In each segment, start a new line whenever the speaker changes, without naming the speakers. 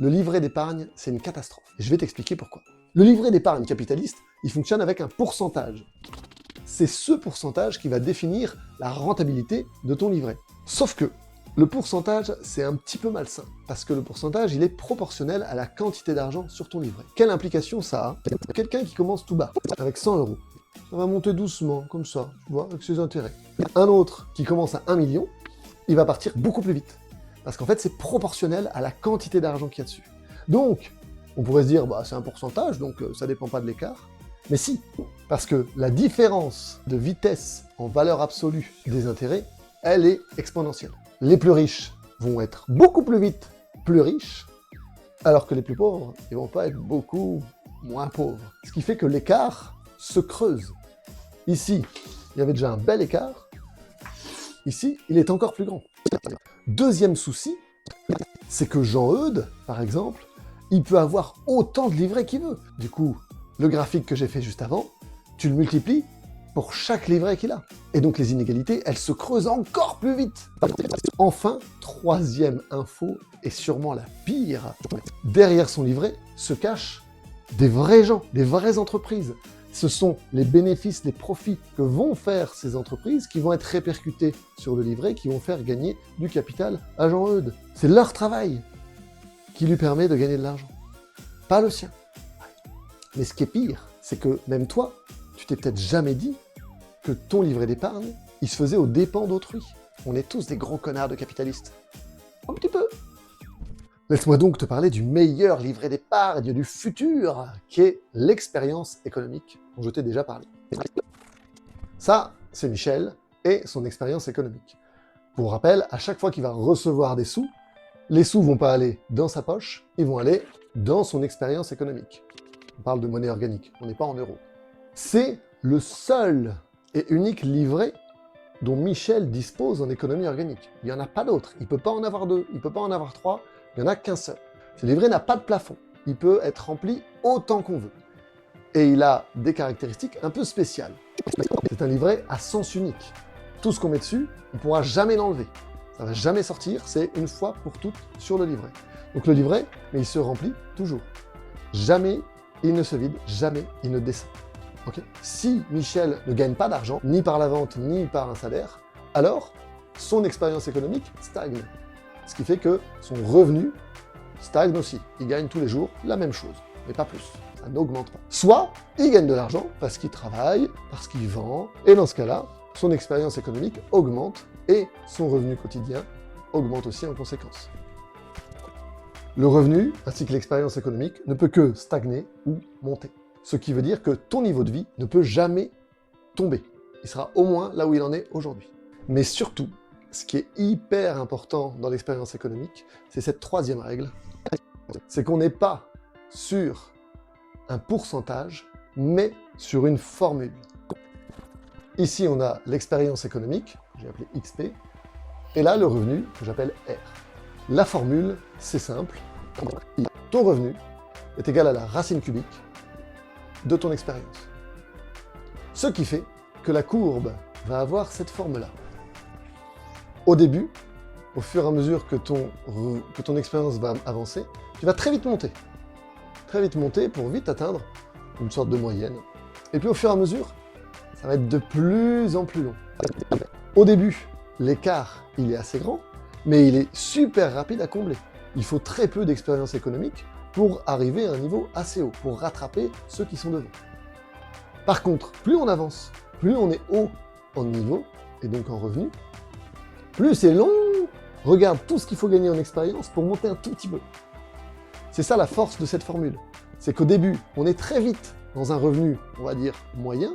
le livret d'épargne, c'est une catastrophe. Et je vais t'expliquer pourquoi. Le livret d'épargne capitaliste, il fonctionne avec un pourcentage. C'est ce pourcentage qui va définir la rentabilité de ton livret. Sauf que le pourcentage, c'est un petit peu malsain, parce que le pourcentage, il est proportionnel à la quantité d'argent sur ton livret. Quelle implication ça a? Quelqu'un qui commence tout bas, avec 100 euros, ça va monter doucement, comme ça, tu vois, avec ses intérêts. Un autre qui commence à 1 million, il va partir beaucoup plus vite. Parce qu'en fait, c'est proportionnel à la quantité d'argent qu'il y a dessus. Donc, on pourrait se dire, bah, c'est un pourcentage, donc ça dépend pas de l'écart. Mais si, parce que la différence de vitesse en valeur absolue des intérêts, elle est exponentielle. Les plus riches vont être beaucoup plus vite plus riches, alors que les plus pauvres, ils vont pas être beaucoup moins pauvres. Ce qui fait que l'écart se creuse. Ici, il y avait déjà un bel écart. Ici, il est encore plus grand. Deuxième souci, c'est que Jean-Eudes, par exemple, il peut avoir autant de livrets qu'il veut. Du coup, le graphique que j'ai fait juste avant, tu le multiplies pour chaque livret qu'il a. Et donc les inégalités, elles se creusent encore plus vite. Enfin, troisième info, et sûrement la pire, derrière son livret se cachent des vrais gens, des vraies entreprises. Ce sont les bénéfices, les profits que vont faire ces entreprises qui vont être répercutés sur le livret, qui vont faire gagner du capital à Jean-Eudes. C'est leur travail qui lui permet de gagner de l'argent, pas le sien. Mais ce qui est pire, c'est que même toi, tu t'es peut-être jamais dit que ton livret d'épargne, il se faisait aux dépens d'autrui. On est tous des gros connards de capitalistes. Un petit peu. Laisse-moi donc te parler du meilleur livret d'épargne du futur, qui est l'expérience économique, dont je t'ai déjà parlé. Ça, c'est Michel et son expérience économique. Pour rappel, à chaque fois qu'il va recevoir des sous, les sous vont pas aller dans sa poche, ils vont aller dans son expérience économique. On parle de monnaie organique, on n'est pas en euros. C'est le seul et unique livret dont Michel dispose en économie organique. Il n'y en a pas d'autre. Il ne peut pas en avoir deux, il ne peut pas en avoir trois, il n'y en a qu'un seul. Ce livret n'a pas de plafond. Il peut être rempli autant qu'on veut. Et il a des caractéristiques un peu spéciales. C'est un livret à sens unique. Tout ce qu'on met dessus, on ne pourra jamais l'enlever. Ça ne va jamais sortir, c'est une fois pour toutes sur le livret. Donc le livret, mais il se remplit toujours. Jamais il ne se vide, jamais il ne descend. Okay. Si Michel ne gagne pas d'argent, ni par la vente, ni par un salaire, alors son expérience économique stagne. Ce qui fait que son revenu stagne aussi. Il gagne tous les jours la même chose, mais pas plus. Ça n'augmente pas. Soit il gagne de l'argent parce qu'il travaille, parce qu'il vend, et dans ce cas-là, son expérience économique augmente et son revenu quotidien augmente aussi en conséquence. Le revenu, ainsi que l'expérience économique, ne peut que stagner ou monter. Ce qui veut dire que ton niveau de vie ne peut jamais tomber. Il sera au moins là où il en est aujourd'hui. Mais surtout, ce qui est hyper important dans l'expérience économique, c'est cette troisième règle. C'est qu'on n'est pas sur un pourcentage, mais sur une formule. Ici, on a l'expérience économique, j'ai appelé XP, et là, le revenu, que j'appelle R. La formule, c'est simple. Ton revenu est égal à la racine cubique de ton expérience. Ce qui fait que la courbe va avoir cette forme-là. Au début, au fur et à mesure que ton expérience va avancer, tu vas très vite monter. Très vite monter pour vite atteindre une sorte de moyenne. Et puis au fur et à mesure, ça va être de plus en plus long. Au début, l'écart, il est assez grand, mais il est super rapide à combler. Il faut très peu d'expérience économique pour arriver à un niveau assez haut, pour rattraper ceux qui sont devant. Par contre, plus on avance, plus on est haut en niveau, et donc en revenu, plus c'est long. Regarde tout ce qu'il faut gagner en expérience pour monter un tout petit peu. C'est ça la force de cette formule. C'est qu'au début, on est très vite dans un revenu, on va dire, moyen,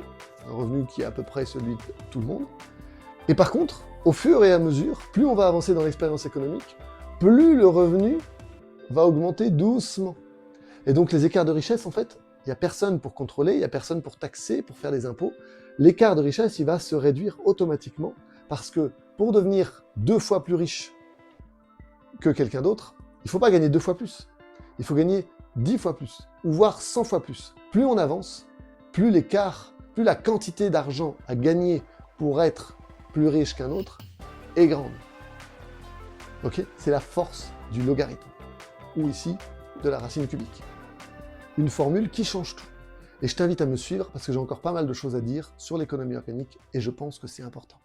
un revenu qui est à peu près celui de tout le monde. Et par contre, au fur et à mesure, plus on va avancer dans l'expérience économique, plus le revenu va augmenter doucement. Et donc les écarts de richesse, en fait, il n'y a personne pour contrôler, il n'y a personne pour taxer, pour faire des impôts. L'écart de richesse, il va se réduire automatiquement parce que pour devenir 2 fois plus riche que quelqu'un d'autre, il ne faut pas gagner 2 fois plus. Il faut gagner 10 fois plus, ou voire 100 fois plus. Plus on avance, plus l'écart, plus la quantité d'argent à gagner pour être plus riche qu'un autre est grande. Ok ? C'est la force du logarithme. Ou ici, de la racine cubique. Une formule qui change tout. Et je t'invite à me suivre parce que j'ai encore pas mal de choses à dire sur l'économie organique et je pense que c'est important.